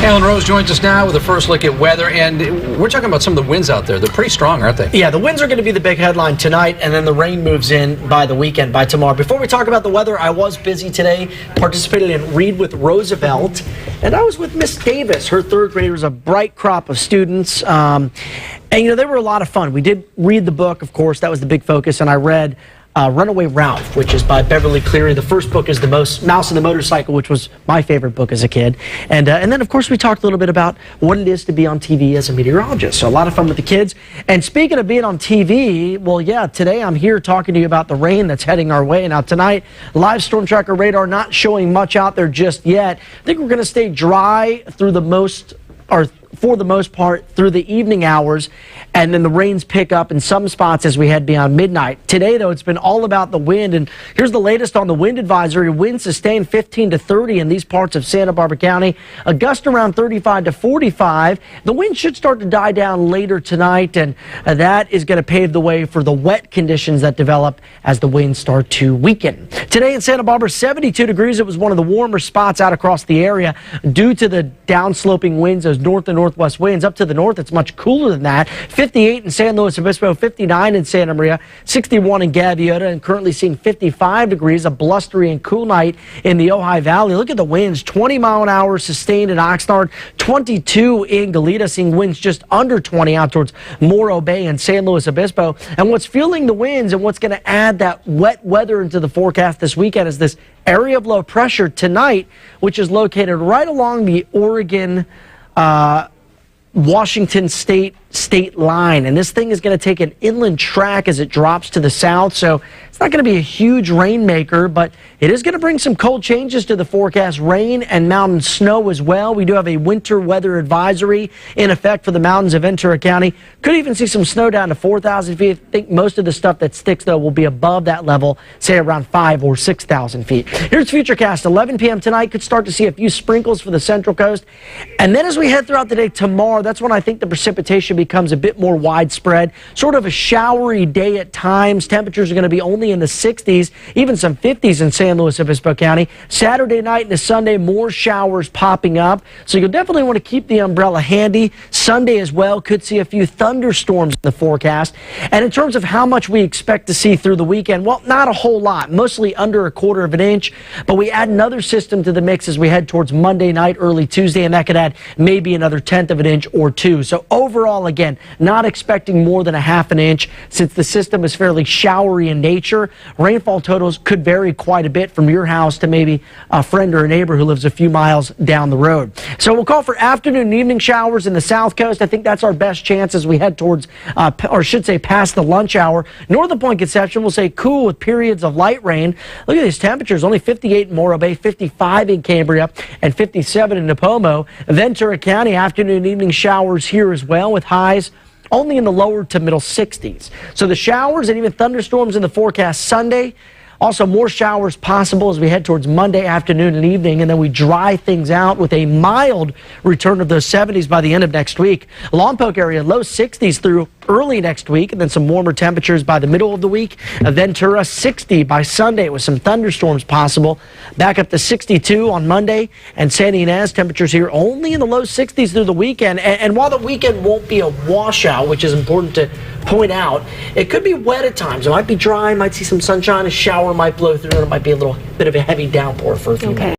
Alan Rose joins us now with a first look at weather, and we're talking about some of the winds out there. They're pretty strong, aren't they? Yeah, the winds are going to be the big headline tonight, and then the rain moves in by the weekend, by tomorrow. Before we talk about the weather, I was busy today, participating in Read with Roosevelt, and I was with Miss Davis. Her third graders, a bright crop of students, and you know, they were a lot of fun. We did read the book, of course, that was the big focus, and I read Runaway Ralph, which is by Beverly Cleary. The first book is Mouse and the Motorcycle, which was my favorite book as a kid. And then, of course, we talked a little bit about what it is to be on TV as a meteorologist. So a lot of fun with the kids. And speaking of being on TV, well, yeah, today I'm here talking to you about the rain that's heading our way. Now, tonight, live storm tracker radar not showing much out there just yet. I think we're going to stay dry through for the most part through the evening hours, and then the rains pick up in some spots as we head beyond midnight. Today, though, it's been all about the wind, and here's the latest on the wind advisory. Winds sustained 15 to 30 in these parts of Santa Barbara County, a gust around 35 to 45. The wind should start to die down later tonight, and that is going to pave the way for the wet conditions that develop as the winds start to weaken. Today in Santa Barbara, 72 degrees. It was one of the warmer spots out across the area due to the downsloping winds, those north and northwest winds. Up to the north, it's much cooler than that. 58 in San Luis Obispo, 59 in Santa Maria, 61 in Gaviota, and currently seeing 55 degrees, a blustery and cool night in the Ojai Valley. Look at the winds, 20 mile an hour sustained in Oxnard, 22 in Goleta, seeing winds just under 20 out towards Morro Bay and San Luis Obispo. And what's fueling the winds and what's going to add that wet weather into the forecast this weekend is this area of low pressure tonight, which is located right along the Oregon Washington state line, and this thing is going to take an inland track as it drops to the south, so it's not going to be a huge rainmaker, but it is going to bring some cold changes to the forecast. Rain and mountain snow as well. We do have a winter weather advisory in effect for the mountains of Ventura County. Could even see some snow down to 4,000 feet. I think most of the stuff that sticks, though, will be above that level, say around 5,000 or 6,000 feet. Here's Futurecast. 11 p.m. tonight, could start to see a few sprinkles for the Central Coast, and then as we head throughout the day tomorrow, that's when I think the precipitation becomes a bit more widespread. Sort of a showery day at times. Temperatures are going to be only in the 60s, even some 50s in San Luis Obispo County. Saturday night into Sunday, more showers popping up. So you'll definitely want to keep the umbrella handy. Sunday as well, could see a few thunderstorms in the forecast. And in terms of how much we expect to see through the weekend, well, not a whole lot, mostly under a quarter of an inch. But we add another system to the mix as we head towards Monday night, early Tuesday, and that could add maybe another 1/10 of an inch or two. So overall, again, not expecting more than a 1/2 inch since the system is fairly showery in nature. Rainfall totals could vary quite a bit from your house to maybe a friend or a neighbor who lives a few miles down the road. So we'll call for afternoon and evening showers in the south coast. I think that's our best chance as we head towards, or should say past the lunch hour. Northern Point Conception will say cool with periods of light rain. Look at these temperatures, only 58 in Morro Bay, 55 in Cambria, and 57 in Napomo. Ventura County, afternoon and evening showers here as well with highs only in the lower to middle 60s. So the showers and even thunderstorms in the forecast Sunday. Also, more showers possible as we head towards Monday afternoon and evening, and then we dry things out with a mild return of those 70s by the end of next week. Lompoc area, low 60s through early next week, and then some warmer temperatures by the middle of the week. Ventura, 60 by Sunday with some thunderstorms possible. Back up to 62 on Monday, and Santa Ynez, temperatures here only in the low 60s through the weekend. And while the weekend won't be a washout, which is important to point out, it could be wet at times. It might be dry, might see some sunshine, a shower might blow through, and it might be a little bit of a heavy downpour for a few minutes.